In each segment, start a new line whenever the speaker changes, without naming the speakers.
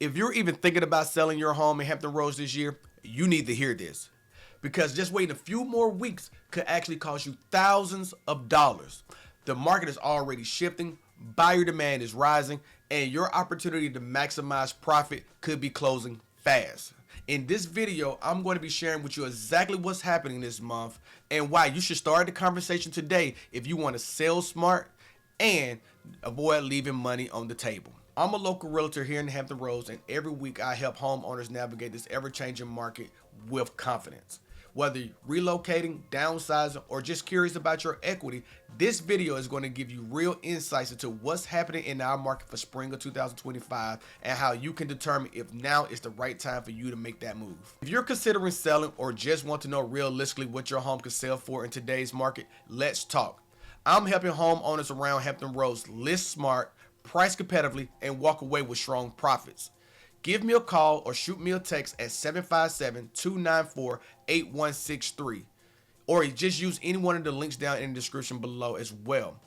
If you're even thinking about selling your home in Hampton Roads this year, you need to hear this. Because just waiting a few more weeks could actually cost you thousands of dollars. The market is already shifting, buyer demand is rising, and your opportunity to maximize profit could be closing fast. In this video, I'm going to be sharing with you exactly what's happening this month and why you should start the conversation today if you want to sell smart and avoid leaving money on the table. I'm a local realtor here in Hampton Roads, and every week I help homeowners navigate this ever-changing market with confidence. Whether you're relocating, downsizing, or just curious about your equity, this video is going to give you real insights into what's happening in our market for spring of 2025 and how you can determine if now is the right time for you to make that move. If you're considering selling or just want to know realistically what your home could sell for in today's market, let's talk. I'm helping homeowners around Hampton Roads list smart, price competitively, and walk away with strong profits. Give me a call or shoot me a text at 757-294-8163, or just use any one of the links down in the description below as well.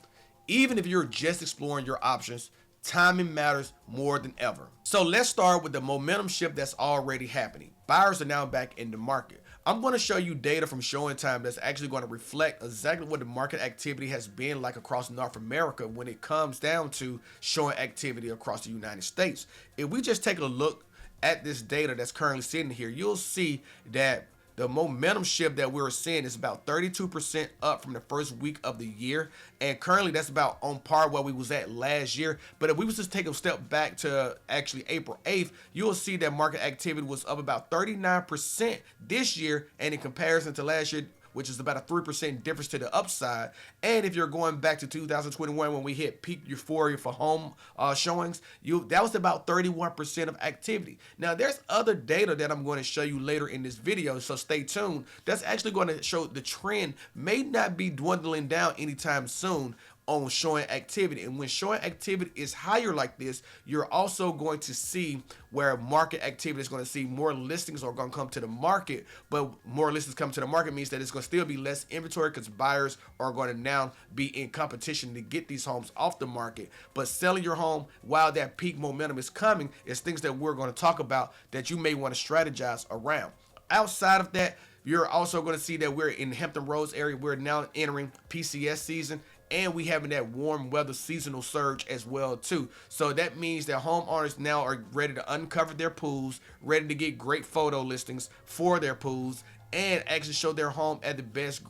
Even if you're just exploring your options, timing matters more than ever. So let's start with the momentum shift that's already happening. Buyers are now back in the market. I'm going to show you data from Showing Time that's actually going to reflect exactly what the market activity has been like across North America when it comes down to showing activity across the United States. If we just take a look at this data that's currently sitting here, you'll see that the momentum shift that we're seeing is about 32% up from the first week of the year, and currently that's about on par where we was at last year. But if we was just take a step back to actually April 8th, you'll see that market activity was up about 39% this year, and in comparison to last year, which is about a 3% difference to the upside. And if you're going back to 2021 when we hit peak euphoria for home showings, that was about 31% of activity. Now, there's other data that I'm going to show you later in this video, so stay tuned. That's actually going to show the trend may not be dwindling down anytime soon on showing activity. And when showing activity is higher like this, you're also going to see where market activity is going to see more listings are going to come to the market. But more listings come to the market means that it's going to still be less inventory because buyers are going to now be in competition to get these homes off the market. But selling your home while that peak momentum is coming is things that we're going to talk about that you may want to strategize around. Outside of that, you're also going to see that we're in the Hampton Roads area. We're now entering PCS season, and we having that warm weather seasonal surge as well too. So that means that homeowners now are ready to uncover their pools, ready to get great photo listings for their pools, and actually show their home at the best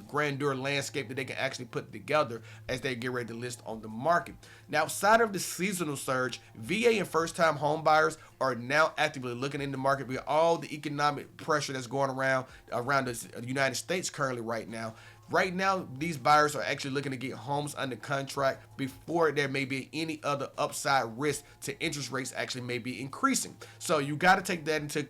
grandeur landscape that they can actually put together as they get ready to list on the market. Now, outside of the seasonal surge, VA and first-time home buyers are now actively looking in the market with all the economic pressure that's going around the United States currently right now. Right now, these buyers are actually looking to get homes under contract before there may be any other upside risk to interest rates actually may be increasing. So you got to take that into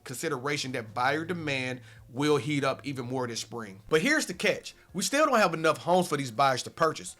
consideration that buyer demand will heat up even more this spring. But here's the catch. We still don't have enough homes for these buyers to purchase.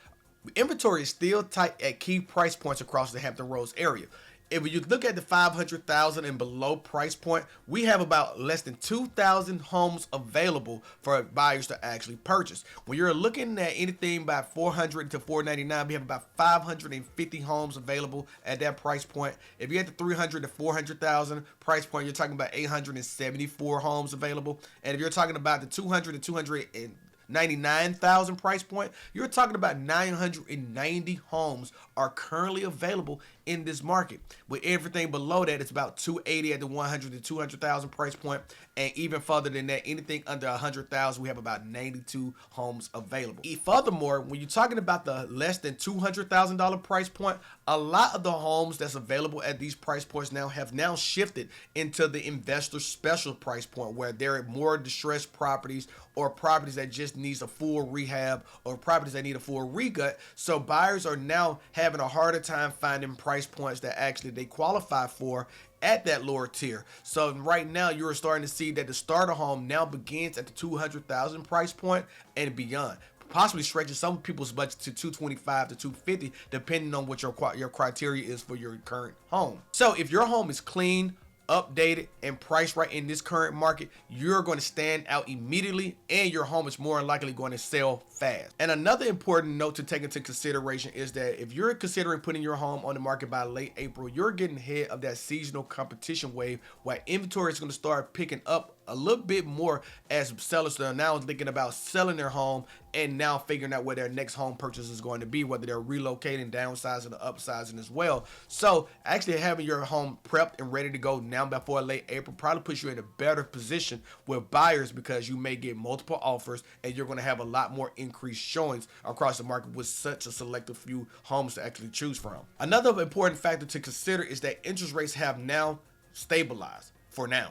Inventory is still tight at key price points across the Hampton Roads area. If you look at the 500,000 and below price point, we have about less than 2,000 homes available for buyers to actually purchase. When you're looking at anything by 400 to 499, we have about 550 homes available at that price point. If you're at the 300 to 400,000 price point, you're talking about 874 homes available. And if you're talking about the 200 to 299,000 price point, you're talking about 990 homes are currently available in this market. With everything below that, it's about 280 at the 100 to 200,000 price point, and even further than that, anything under 100,000, we have about 92 homes available. Furthermore, when you're talking about the less than $200,000 price point, a lot of the homes that's available at these price points now have now shifted into the investor special price point, where there are more distressed properties or properties that just needs a full rehab or properties that need a full regut. So buyers are now having a harder time finding price points that actually they qualify for at that lower tier. So right now you're starting to see that the starter home now begins at the 200,000 price point and beyond, possibly stretching some people's budget to 225 to 250 depending on what your criteria is for your current home. So if your home is clean, updated and priced right in this current market, you're going to stand out immediately and your home is more than likely going to sell fast. And another important note to take into consideration is that if you're considering putting your home on the market by late April, you're getting ahead of that seasonal competition wave where inventory is going to start picking up a little bit more as sellers are now thinking about selling their home and now figuring out where their next home purchase is going to be, whether they're relocating, downsizing, or upsizing as well. So actually having your home prepped and ready to go now before late April probably puts you in a better position with buyers, because you may get multiple offers and you're going to have a lot more increased showings across the market with such a selective few homes to actually choose from. Another important factor to consider is that interest rates have now stabilized for now.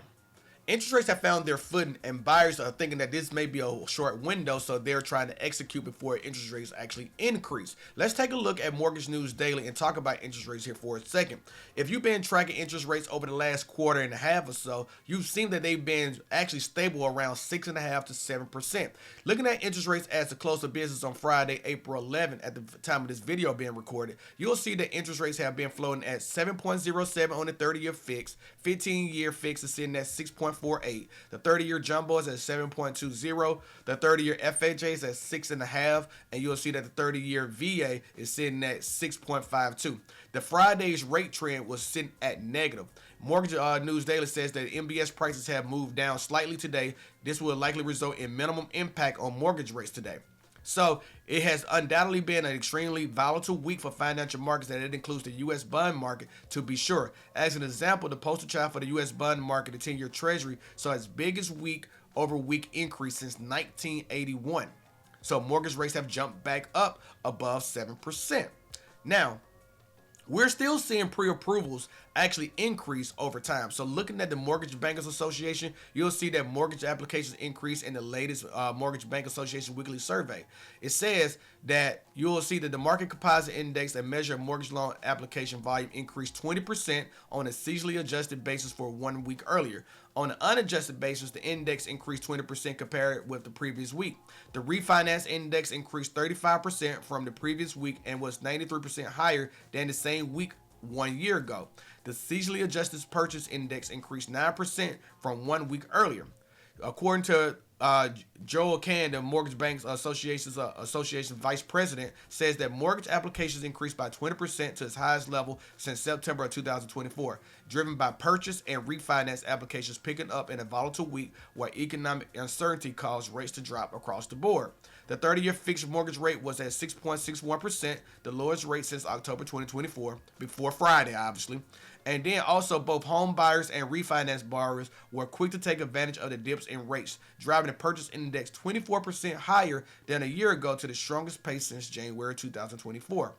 Interest rates have found their footing and buyers are thinking that this may be a short window, so they're trying to execute before interest rates actually increase. Let's take a look at Mortgage News Daily and talk about interest rates here for a second. If you've been tracking interest rates over the last quarter and a half or so, you've seen that they've been actually stable around 6.5% to 7%. Looking at interest rates as the close of business on Friday, April 11th, at the time of this video being recorded, you'll see that interest rates have been floating at 7.07 on the 30-year fix, 15-year fix is sitting at 6.48. The 30-year jumbo is at 7.20. The 30-year FHA is at 6.5, and you'll see that the 30-year VA is sitting at 6.52. The Friday's rate trend was sitting at negative. Mortgage News Daily says that MBS prices have moved down slightly today. This will likely result in minimum impact on mortgage rates today. So it has undoubtedly been an extremely volatile week for financial markets, and it includes the U.S. bond market to be sure. As an example, the poster child for the U.S. bond market, the 10-year Treasury, saw its biggest week-over-week increase since 1981. So mortgage rates have jumped back up above 7%. Now, we're still seeing pre-approvals actually increase over time. So looking at the Mortgage Bankers Association, you'll see that mortgage applications increase in the latest Mortgage Bank Association weekly survey. It says that you'll see that the market composite index, a measure of mortgage loan application volume, increased 20% on a seasonally adjusted basis for 1 week earlier. On an unadjusted basis, the index increased 20% compared with the previous week. The refinance index increased 35% from the previous week and was 93% higher than the same week 1 year ago. The seasonally adjusted purchase index increased 9% from 1 week earlier. According to Joel Can, the Mortgage Banks Association Vice President, says that mortgage applications increased by 20% to its highest level since September of 2024, driven by purchase and refinance applications picking up in a volatile week where economic uncertainty caused rates to drop across the board. The 30-year fixed mortgage rate was at 6.61%, the lowest rate since October 2024, before Friday, obviously. And then also both home buyers and refinance borrowers were quick to take advantage of the dips in rates, driving the purchase index 24% higher than a year ago to the strongest pace since January 2024.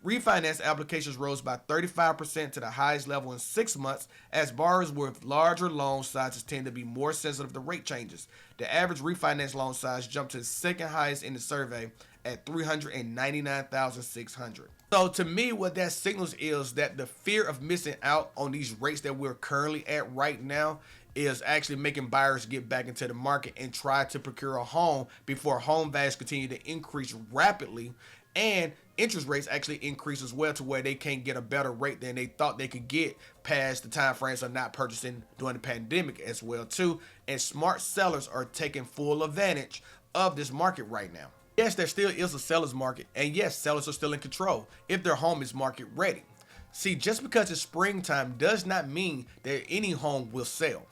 Refinance applications rose by 35% to the highest level in 6 months, as borrowers with larger loan sizes tend to be more sensitive to rate changes. The average refinance loan size jumped to the second highest in the survey at $399,600. So to me, what that signals is that the fear of missing out on these rates that we're currently at right now is actually making buyers get back into the market and try to procure a home before home values continue to increase rapidly and interest rates actually increase as well, to where they can't get a better rate than they thought they could get past the time frames of not purchasing during the pandemic as well too. And smart sellers are taking full advantage of this market right now. Yes, there still is a seller's market, and yes, sellers are still in control if their home is market ready. See, just because it's springtime does not mean that any home will sell.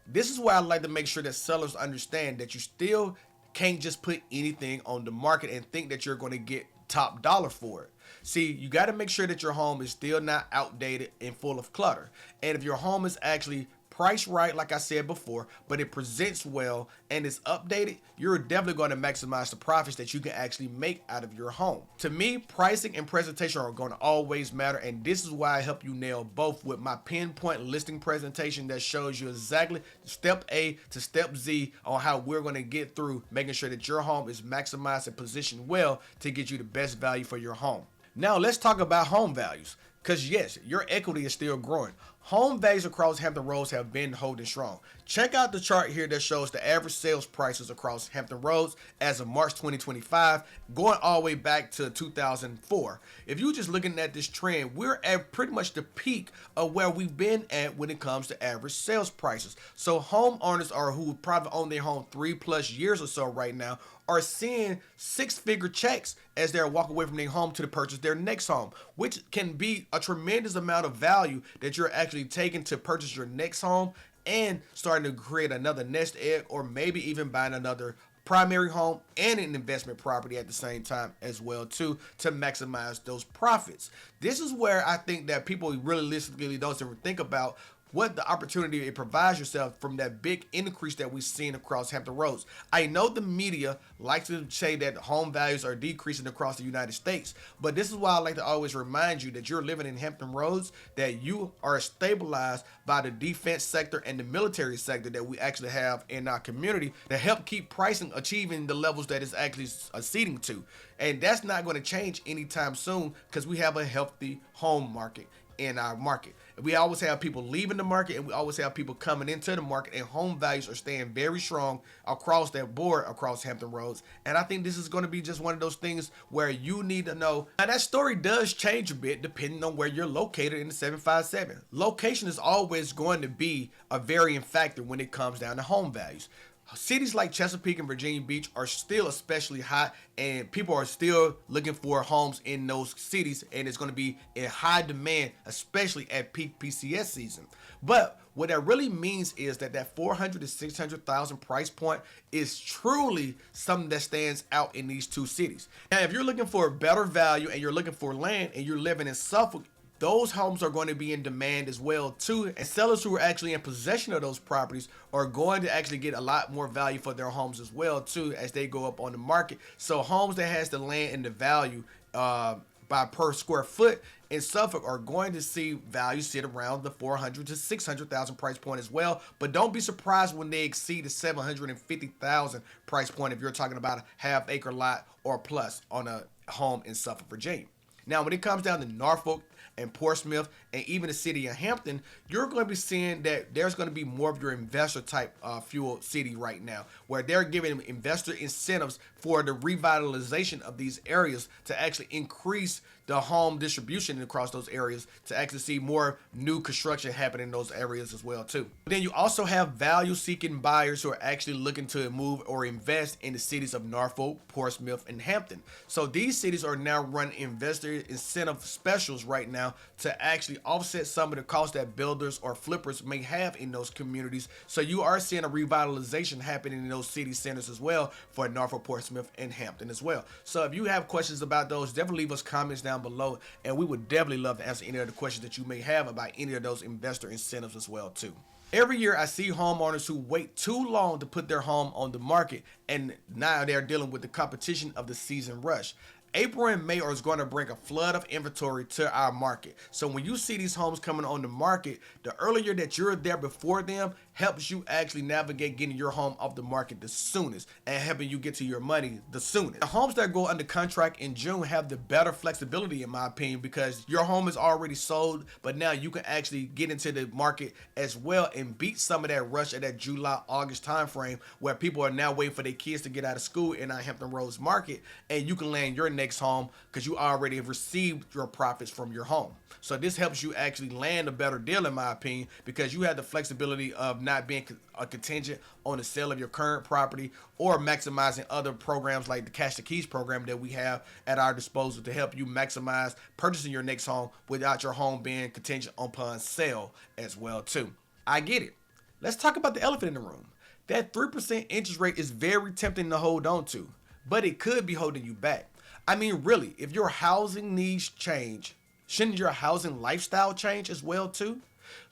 This is why I like to make sure that sellers understand that you still can't just put anything on the market and think that you're going to get top dollar for it. See, you got to make sure that your home is still not outdated and full of clutter. And if your home is actually priced right, like I said before, but it presents well and is updated, you're definitely going to maximize the profits that you can actually make out of your home. To me, pricing and presentation are going to always matter, and this is why I help you nail both with my pinpoint listing presentation that shows you exactly step A to step Z on how we're going to get through making sure that your home is maximized and positioned well to get you the best value for your home. Now let's talk about home values, because yes, your equity is still growing. home values across Hampton Roads have been holding strong. Check out the chart here that shows the average sales prices across Hampton Roads as of March 2025, going all the way back to 2004. If you're just looking at this trend, we're at pretty much the peak of where we've been at when it comes to average sales prices. So homeowners are who probably own their home 3+ years or so right now are seeing six-figure checks as they're walking away from their home to purchase their next home, which can be a tremendous amount of value that you're actually taking to purchase your next home and starting to create another nest egg, or maybe even buying another primary home and an investment property at the same time as well too, to maximize those profits. This is where I think that people realistically don't even think about what the opportunity it provides yourself from that big increase that we've seen across Hampton Roads. I know the media likes to say that home values are decreasing across the United States, but this is why I like to always remind you that you're living in Hampton Roads, that you are stabilized by the defense sector and the military sector that we actually have in our community to help keep pricing achieving the levels that it's actually acceding to. And that's not going to change anytime soon because we have a healthy home market in our market. We always have people leaving the market, and we always have people coming into the market, and home values are staying very strong across that board across Hampton Roads. And I think this is going to be just one of those things where you need to know. Now that story does change a bit depending on where you're located in the 757. Location is always going to be a varying factor when it comes down to home values. Cities like Chesapeake and Virginia Beach are still especially hot, and people are still looking for homes in those cities, and it's going to be in high demand, especially at peak PCS season. But what that really means is that 400 to 600,000 price point is truly something that stands out in these two cities. Now, if you're looking for a better value and you're looking for land and you're living in Suffolk, those homes are going to be in demand as well too, and sellers who are actually in possession of those properties are going to actually get a lot more value for their homes as well too as they go up on the market. So homes that has the land and the value by per square foot in Suffolk are going to see value sit around the 400 to 600,000 price point as well. But don't be surprised when they exceed the 750,000 price point if you're talking about a half-acre lot or plus on a home in Suffolk, Virginia. Now, when it comes down to Norfolk and Portsmouth and even the city of Hampton, you're going to be seeing that there's going to be more of your investor type fuel city right now, where they're giving investor incentives for the revitalization of these areas to actually increase the home distribution across those areas, to actually see more new construction happen in those areas as well too. But then you also have value seeking buyers who are actually looking to move or invest in the cities of Norfolk, Portsmouth, and Hampton. So these cities are now running investor incentive specials right now to actually offset some of the costs that builders or flippers may have in those communities. So you are seeing a revitalization happening in those city centers as well for Norfolk, Portsmouth, and Hampton as well. So if you have questions about those, definitely leave us comments down below, and we would definitely love to answer any of the questions that you may have about any of those investor incentives as well too. Every year I see homeowners who wait too long to put their home on the market, and now they're dealing with the competition of the season rush. April and May are going to bring a flood of inventory to our market. So when you see these homes coming on the market, the earlier that you're there before them helps you actually navigate getting your home off the market the soonest and helping you get to your money the soonest. The homes that go under contract in June have the better flexibility, in my opinion, because your home is already sold, but now you can actually get into the market as well and beat some of that rush at that July, August time frame where people are now waiting for their kids to get out of school in our Hampton Roads market, and you can land your next home because you already have received your profits from your home. So this helps you actually land a better deal, in my opinion, because you have the flexibility of not being a contingent on the sale of your current property or maximizing other programs like the Cash the Keys program that we have at our disposal to help you maximize purchasing your next home without your home being contingent upon sale as well too. I get it. Let's talk about the elephant in the room. That 3% interest rate is very tempting to hold on to, but it could be holding you back. I mean, really, if your housing needs change, shouldn't your housing lifestyle change as well too?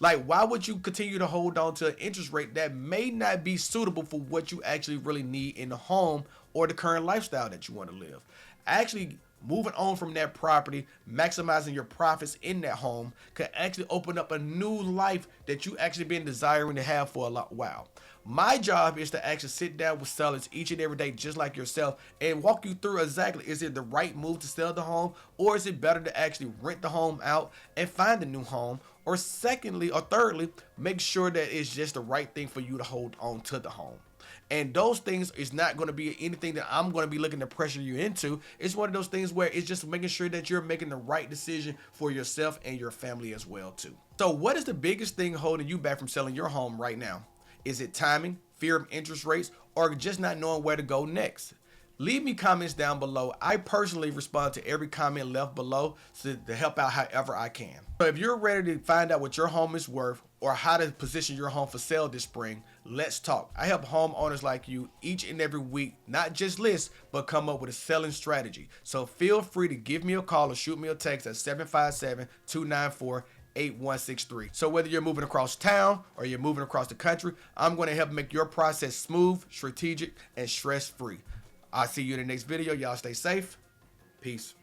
Like, why would you continue to hold on to an interest rate that may not be suitable for what you actually really need in the home or the current lifestyle that you want to live? Actually, moving on from that property, maximizing your profits in that home could actually open up a new life that you actually been desiring to have for a while. My job is to actually sit down with sellers each and every day, just like yourself, and walk you through exactly, is it the right move to sell the home, or is it better to actually rent the home out and find a new home, or secondly or thirdly, make sure that it's just the right thing for you to hold on to the home. And those things is not going to be anything that I'm going to be looking to pressure you into. It's one of those things where it's just making sure that you're making the right decision for yourself and your family as well too. So what is the biggest thing holding you back from selling your home right now? Is it timing, fear of interest rates, or just not knowing where to go next? Leave me comments down below. I personally respond to every comment left below to help out however I can. So if you're ready to find out what your home is worth or how to position your home for sale this spring, let's talk. I help homeowners like you each and every week, not just list, but come up with a selling strategy. So feel free to give me a call or shoot me a text at 757-294-8163. So whether you're moving across town or you're moving across the country, I'm going to help make your process smooth, strategic, and stress-free. I'll see you in the next video. Y'all stay safe. Peace.